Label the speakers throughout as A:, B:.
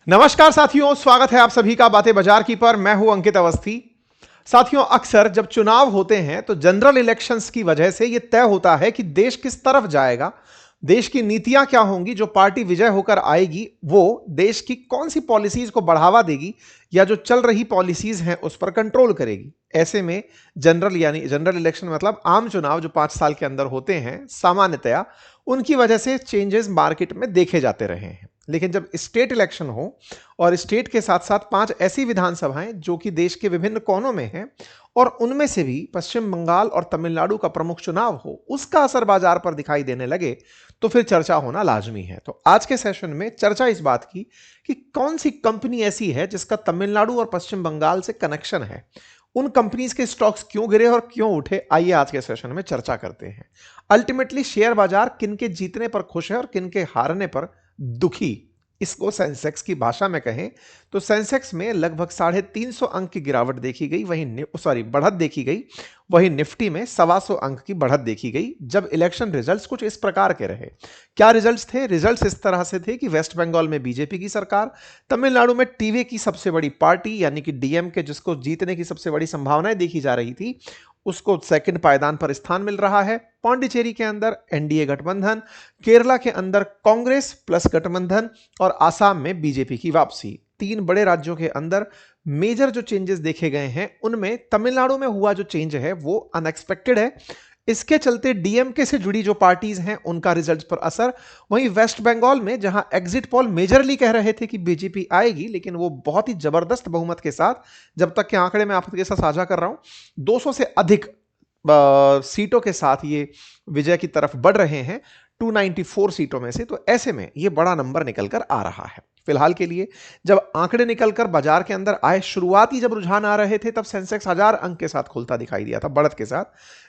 A: नमस्कार साथियों, स्वागत है आप सभी का बातें बाजार की पर। मैं हूं अंकित अवस्थी। साथियों, अक्सर जब चुनाव होते हैं तो जनरल इलेक्शंस की वजह से यह तय होता है कि देश किस तरफ जाएगा, देश की नीतियां क्या होंगी। जो पार्टी विजय होकर आएगी वो देश की कौन सी पॉलिसीज को बढ़ावा देगी या जो चल रही पॉलिसीज हैं उस पर कंट्रोल करेगी। ऐसे में जनरल इलेक्शन मतलब आम चुनाव जो 5 साल के अंदर होते हैं, सामान्यतया उनकी वजह से चेंजेस मार्केट में देखे जाते रहे हैं। लेकिन जब स्टेट इलेक्शन हो और स्टेट के साथ साथ 5 ऐसी विधानसभाएं जो कि देश के विभिन्न कोनों में हैं और उनमें से भी पश्चिम बंगाल और तमिलनाडु का प्रमुख चुनाव हो, उसका असर बाजार पर दिखाई देने लगे तो फिर चर्चा होना लाजमी है। तो आज के सेशन में चर्चा इस बात की कि कौन सी कंपनी ऐसी है जिसका तमिलनाडु और पश्चिम बंगाल से कनेक्शन है, उन कंपनीज के स्टॉक्स क्यों गिरे और क्यों उठे। आइए आज के सेशन में चर्चा करते हैं। अल्टीमेटली शेयर बाजार किन के जीतने पर खुश है और किन के हारने पर दुखी। इसको सेंसेक्स की भाषा में कहें तो सेंसेक्स में लगभग 350 अंक की गिरावट देखी गई, बढ़त देखी गई। वहीं निफ्टी में 125 अंक की बढ़त देखी गई जब इलेक्शन रिजल्ट्स कुछ इस प्रकार के रहे। क्या रिजल्ट्स थे? रिजल्ट्स इस तरह से थे कि वेस्ट बंगाल में बीजेपी की सरकार, तमिलनाडु में टीवी की सबसे बड़ी पार्टी यानी कि डीएमके, जिसको जीतने की सबसे बड़ी संभावनाएं देखी जा रही थी, उसको सेकंड पायदान पर स्थान मिल रहा है। पौंडीचेरी के अंदर एनडीए गठबंधन, केरला के अंदर कांग्रेस प्लस गठबंधन और आसाम में बीजेपी की वापसी। 3 बड़े राज्यों के अंदर मेजर जो चेंजेस देखे गए हैं उनमें तमिलनाडु में हुआ जो चेंज है वो अनएक्सपेक्टेड है। इसके चलते डीएमके से जुड़ी जो पार्टीज हैं उनका रिजल्ट पर असर। वहीं वेस्ट बंगाल में जहां एग्जिट पोल मेजरली कह रहे थे कि बीजेपी आएगी, लेकिन वो बहुत ही जबरदस्त बहुमत के साथ, जब तक के आंकड़े मैं आपके साथ साझा कर रहा हूं, 200 से अधिक सीटों के साथ ये विजय की तरफ बढ़ रहे हैं, 294 सीटों में से। तो ऐसे में ये बड़ा नंबर निकलकर आ रहा है। फिलहाल के लिए जब आंकड़े निकलकर बाजार के अंदर आए, शुरुआती जब रुझान आ रहे थे तब सेंसेक्स 1000 अंक के साथ खुलता दिखाई दिया था, बढ़त के साथ।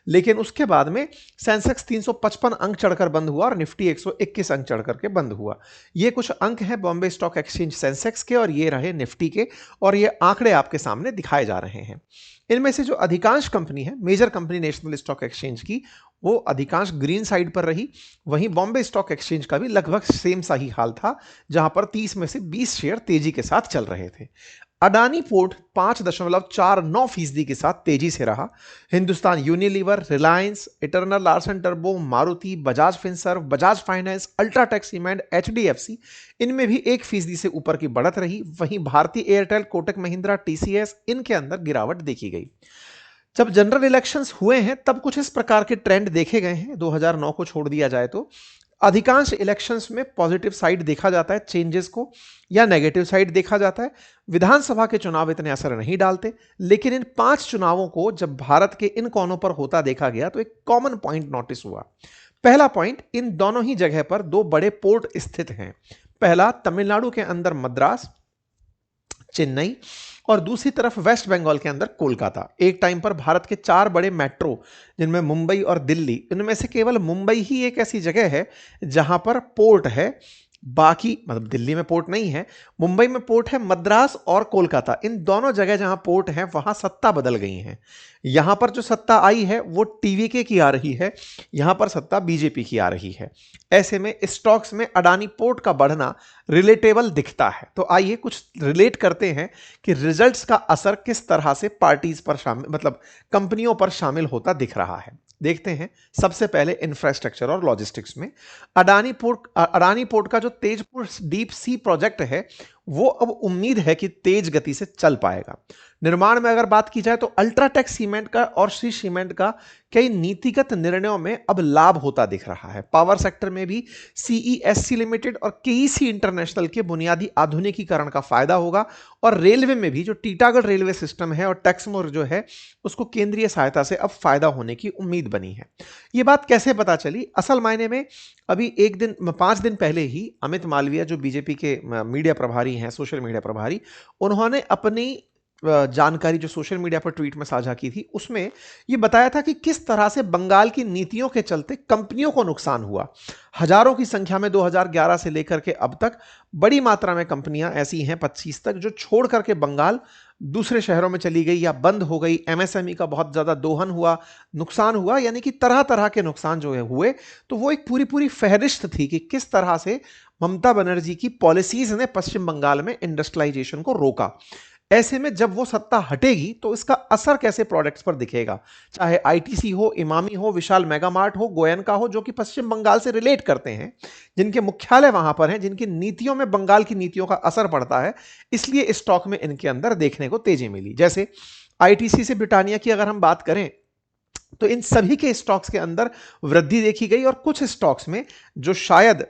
A: लेकिन उसके बाद में सेंसेक्स 355 अंक चढ़कर बंद हुआ और निफ्टी 121 अंक चढ़कर के बंद हुआ। ये कुछ अंक हैं बॉम्बे स्टॉक एक्सचेंज सेंसेक्स के और ये रहे निफ्टी के, और ये आंकड़े आपके सामने दिखाए जा रहे हैं। इनमें से जो अधिकांश कंपनी है, major company national stock exchange की, वो अधिकांश ग्रीन साइड पर रही। वहीं बॉम्बे स्टॉक एक्सचेंज का भी लगभग सेम सा ही हाल था, जहां पर 30 में से 20 शेयर तेजी के साथ चल रहे थे। अडानी पोर्ट 5.49% के साथ तेजी से रहा। Hindustan Unilever, Reliance, eternal Larsen turbo, Maruti, Bajaj Finserv, Bajaj finance, UltraTech cement, HDFC, इनमें भी 1% से ऊपर की बढ़त रही। वहीं भारतीय एयरटेल, कोटक महिंद्रा, टीसीएस, इनके अंदर गिरावट देखी गई। जब जनरल इलेक्शंस हुए हैं तब कुछ इस प्रकार के ट्रेंड देखे गए हैं। 2009 को छोड़ दिया जाए तो अधिकांश इलेक्शंस में पॉजिटिव साइड देखा जाता है चेंजेस को, या नेगेटिव साइड देखा जाता है। विधानसभा के चुनाव इतने असर नहीं डालते, लेकिन इन 5 चुनावों को जब भारत के इन कोनों पर होता देखा गया तो एक कॉमन पॉइंट नोटिस हुआ। पहला पॉइंट, इन दोनों ही जगह पर 2 बड़े पोर्ट स्थित हैं। पहला तमिलनाडु के अंदर मद्रास, चेन्नई, और दूसरी तरफ वेस्ट बंगाल के अंदर कोलकाता। एक टाइम पर भारत के 4 बड़े मेट्रो, जिनमें मुंबई और दिल्ली, इनमें से केवल मुंबई ही एक ऐसी जगह है जहां पर पोर्ट है। बाकी मतलब दिल्ली में पोर्ट नहीं है, मुंबई में पोर्ट है, मद्रास और कोलकाता, इन दोनों जगह जहां पोर्ट है वहां सत्ता बदल गई है। यहां पर जो सत्ता आई है वो टीवीके की आ रही है, यहां पर सत्ता बीजेपी की आ रही है। ऐसे में स्टॉक्स में अडानी पोर्ट का बढ़ना रिलेटेबल दिखता है। तो आइए कुछ रिलेट करते हैं कि रिजल्ट्स का असर किस तरह से पार्टीज पर शामिल, मतलब कंपनियों पर शामिल होता दिख रहा है। देखते हैं। सबसे पहले इंफ्रास्ट्रक्चर और लॉजिस्टिक्स में अडानी पोर्ट का जो तेजपुर डीप सी प्रोजेक्ट है वो अब उम्मीद है कि तेज गति से चल पाएगा। निर्माण में अगर बात की जाए तो अल्ट्राटेक सीमेंट का और श्री सीमेंट का कई नीतिगत निर्णयों में अब लाभ होता दिख रहा है। पावर सेक्टर में भी सीईएससी लिमिटेड और केईसी इंटरनेशनल के बुनियादी आधुनिकीकरण का फायदा होगा, और रेलवे में भी जो टीटागढ़ रेलवे सिस्टम है और टैक्समोर जो है उसको केंद्रीय सहायता से अब फायदा होने की उम्मीद बनी है। ये बात कैसे पता चली? असल मायने में अभी 5 दिन पहले ही अमित मालवीय, जो बीजेपी के मीडिया प्रभारी हैं, सोशल मीडिया प्रभारी, उन्होंने अपनी जानकारी जो सोशल मीडिया पर ट्वीट में साझा की थी, उसमें ये बताया था कि किस तरह से बंगाल की नीतियों के चलते कंपनियों को नुकसान हुआ। हजारों की संख्या में 2011 से लेकर के अब तक बड़ी मात्रा में कंपनियां ऐसी हैं 25 तक जो छोड़ करके बंगाल दूसरे शहरों में चली गई या बंद हो गई। एमएसएमई का बहुत ज्यादा दोहन हुआ, नुकसान हुआ, यानी कि तरह तरह के नुकसान जो है हुए। तो वो एक पूरी पूरी फहरिस्त थी कि किस तरह से ममता बनर्जी की पॉलिसीज ने पश्चिम बंगाल में इंडस्ट्रियलाइजेशन को रोका। ऐसे में जब वो सत्ता हटेगी तो इसका असर कैसे प्रोडक्ट्स पर दिखेगा, चाहे आईटीसी हो, इमामी हो, विशाल मेगामार्ट हो, गोयनका हो, जो कि पश्चिम बंगाल से रिलेट करते हैं, जिनके मुख्यालय वहां पर हैं, जिनकी नीतियों में बंगाल की नीतियों का असर पड़ता है। इसलिए स्टॉक में इनके अंदर देखने को तेजी मिली। जैसे आईटीसी से ब्रिटानिया की अगर हम बात करें तो इन सभी के स्टॉक्स के अंदर वृद्धि देखी गई, और कुछ स्टॉक्स में जो शायद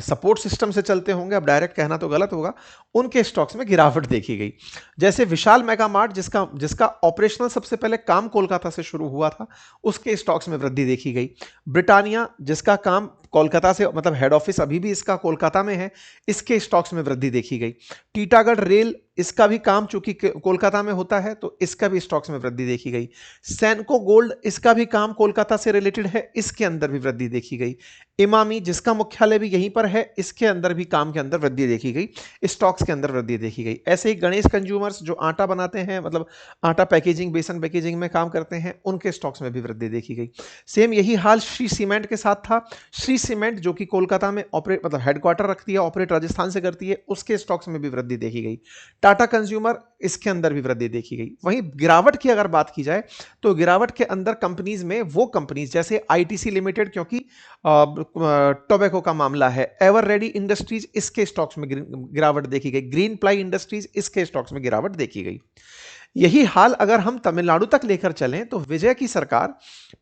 A: सपोर्ट सिस्टम से चलते होंगे, अब डायरेक्ट कहना तो गलत होगा, उनके स्टॉक्स में गिरावट देखी गई। जैसे विशाल मेगामार्ट जिसका जिसका ऑपरेशनल सबसे पहले काम कोलकाता से शुरू हुआ था, उसके स्टॉक्स में वृद्धि देखी गई। ब्रिटानिया जिसका काम कोलकाता से, मतलब हेड ऑफिस अभी भी इसका कोलकाता में है, इसके स्टॉक्स में वृद्धि देखी गई। टीटागढ़ रेल, इसका भी काम चूंकि कोलकाता में होता है तो इसका भी स्टॉक्स में वृद्धि देखी गई। सैनको गोल्ड, इसका भी काम कोलकाता से रिलेटेड है, इसके अंदर भी वृद्धि देखी गई। इमामी जिसका मुख्यालय भी यहीं पर है, इसके अंदर भी काम के अंदर वृद्धि देखी गई, स्टॉक्स के अंदर वृद्धि देखी गई। ऐसे ही गणेश कंज्यूमर्स जो आटा बनाते हैं, मतलब आटा पैकेजिंग, बेसन पैकेजिंग में काम करते हैं, उनके स्टॉक्स में भी वृद्धि देखी गई। सेम यही हाल श्री सीमेंट के साथ था। श्री सीमेंट जो कि कोलकाता में ऑपरेट, मतलब हेडक्वार्टर रखती है, ऑपरेट राजस्थान से करती है, उसके स्टॉक्स में भी वृद्धि देखी गई। टाटा कंज्यूमर, इसके अंदर भी वृद्धि देखी गई। वहीं गिरावट की अगर बात की जाए तो गिरावट के अंदर कंपनीज में वो कंपनीज जैसे आईटीसी लिमिटेड, क्योंकि टोबैको का मामला है, एवर रेडी इंडस्ट्रीज, इसके स्टॉक्स में गिरावट देखी गई। ग्रीन प्लाई इंडस्ट्रीज, इसके स्टॉक्स में गिरावट देखी गई। यही हाल अगर हम तमिलनाडु तक लेकर चलें तो विजय की सरकार,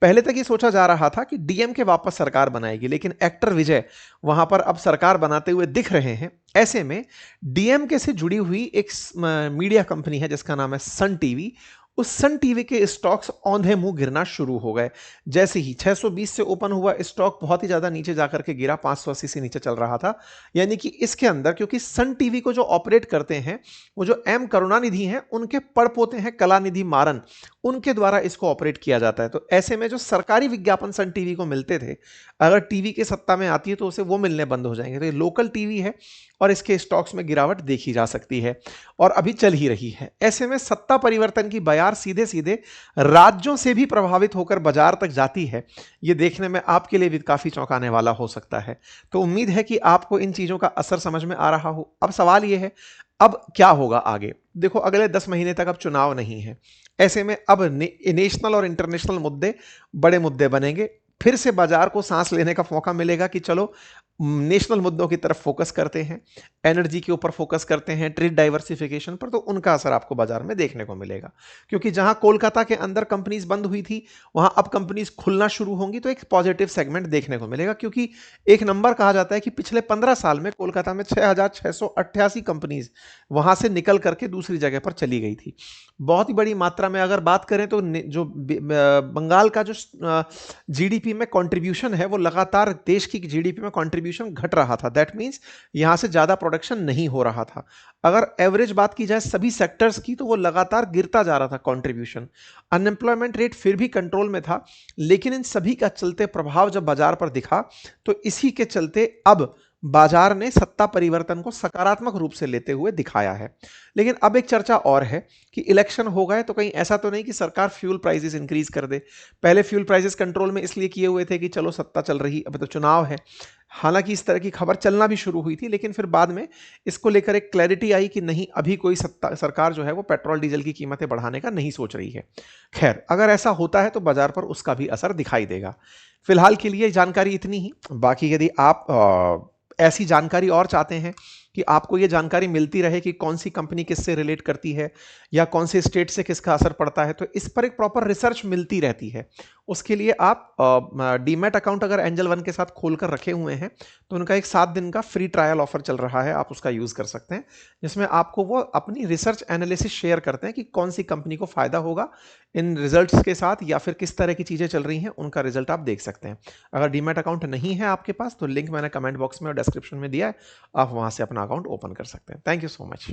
A: पहले तक ये सोचा जा रहा था कि डीएमके वापस सरकार बनाएगी, लेकिन एक्टर विजय वहां पर अब सरकार बनाते हुए दिख रहे हैं। ऐसे में डीएमके से जुड़ी हुई एक मीडिया कंपनी है जिसका नाम है सन टीवी, उस सन टीवी के स्टॉक्स औंधे मुंह गिरना शुरू हो गए। जैसे ही 620 से ओपन हुआ स्टॉक बहुत ही ज्यादा नीचे जाकर के गिरा, 580 से नीचे चल रहा था। यानी कि इसके अंदर, क्योंकि सन टीवी को जो ऑपरेट करते हैं वो जो एम करुणानिधि हैं, उनके पड़पोते हैं कलानिधि मारन, उनके द्वारा इसको ऑपरेट किया जाता है। तो ऐसे में जो सरकारी विज्ञापन सन टीवी को मिलते थे, अगर टीवी के सत्ता में आती है तो उसे वो मिलने बंद हो जाएंगे। तो ये लोकल टीवी है और इसके स्टॉक्स में गिरावट देखी जा सकती है और अभी चल ही रही है। ऐसे में सत्ता परिवर्तन की बयार सीधे सीधे राज्यों से भी प्रभावित होकर बाजार तक जाती है, ये देखने में आपके लिए भी काफी चौंकाने वाला हो सकता है। तो उम्मीद है कि आपको इन चीजों का असर समझ में आ रहा हो। अब सवाल यह है, अब क्या होगा आगे? देखो, अगले 10 महीने तक अब चुनाव नहीं है। ऐसे में अब नेशनल और इंटरनेशनल मुद्दे बड़े मुद्दे बनेंगे। फिर से बाजार को सांस लेने का मौका मिलेगा कि चलो नेशनल मुद्दों की तरफ फोकस करते हैं, एनर्जी के ऊपर फोकस करते हैं, ट्रेड डाइवर्सिफिकेशन पर, तो उनका असर आपको बाजार में देखने को मिलेगा। क्योंकि जहां कोलकाता के अंदर कंपनीज बंद हुई थी, वहां अब कंपनीज खुलना शुरू होंगी, तो एक पॉजिटिव सेगमेंट देखने को मिलेगा। क्योंकि एक नंबर कहा जाता है कि पिछले 15 साल में कोलकाता में 6,688 कंपनीज वहां से निकल करके दूसरी जगह पर चली गई थी। बहुत ही बड़ी मात्रा में अगर बात करें तो जो बंगाल का जो जीडीपी में कंट्रीब्यूशन है, वो लगातार देश की जीडीपी में कंट्रीब्यूशन घट रहा था। दैट मींस यहां से ज्यादा प्रोडक्शन नहीं हो रहा था। अगर एवरेज बात की जाए सभी सेक्टर्स की, तो वो लगातार गिरता जा रहा था कंट्रीब्यूशन। अनएम्प्लॉयमेंट रेट फिर भी कंट्रोल में था, लेकिन इन सभी का चलते प्रभाव जब बाजार पर दिखा, तो इसी के चलते अब बाजार ने सत्ता परिवर्तन को सकारात्मक रूप से लेते हुए दिखाया है। लेकिन अब एक चर्चा और है कि इलेक्शन हो गए तो कहीं ऐसा तो नहीं कि सरकार फ्यूल प्राइसेस इंक्रीज कर दे। पहले फ्यूल प्राइसेस कंट्रोल में इसलिए किए हुए थे कि चलो सत्ता चल रही, अब तो चुनाव है। हालांकि इस तरह की खबर चलना भी शुरू हुई थी, लेकिन फिर बाद में इसको लेकर एक क्लैरिटी आई कि नहीं, अभी कोई सरकार जो है वो पेट्रोल डीजल की कीमतें बढ़ाने का नहीं सोच रही है। खैर, अगर ऐसा होता है तो बाजार पर उसका भी असर दिखाई देगा। फिलहाल के लिए जानकारी इतनी ही। बाकी यदि आप ऐसी जानकारी और चाहते हैं कि आपको ये जानकारी मिलती रहे कि कौन सी कंपनी किससे रिलेट करती है या कौन से स्टेट से किसका असर पड़ता है, तो इस पर एक प्रॉपर रिसर्च मिलती रहती है। उसके लिए आप डीमैट अकाउंट अगर एंजल वन के साथ खोलकर रखे हुए हैं तो उनका एक 7 दिन का फ्री ट्रायल ऑफर चल रहा है, आप उसका यूज कर सकते हैं, जिसमें आपको वो अपनी रिसर्च एनालिसिस शेयर करते हैं कि कौन सी कंपनी को फायदा होगा इन रिजल्ट्स के साथ, या फिर किस तरह की चीजें चल रही हैं, उनका रिजल्ट आप देख सकते हैं। अगर डीमैट अकाउंट नहीं है आपके पास तो लिंक मैंने कमेंट बॉक्स में और डिस्क्रिप्शन में दिया है, आप वहां से अपना अकाउंट ओपन कर सकते हैं। Thank you so much.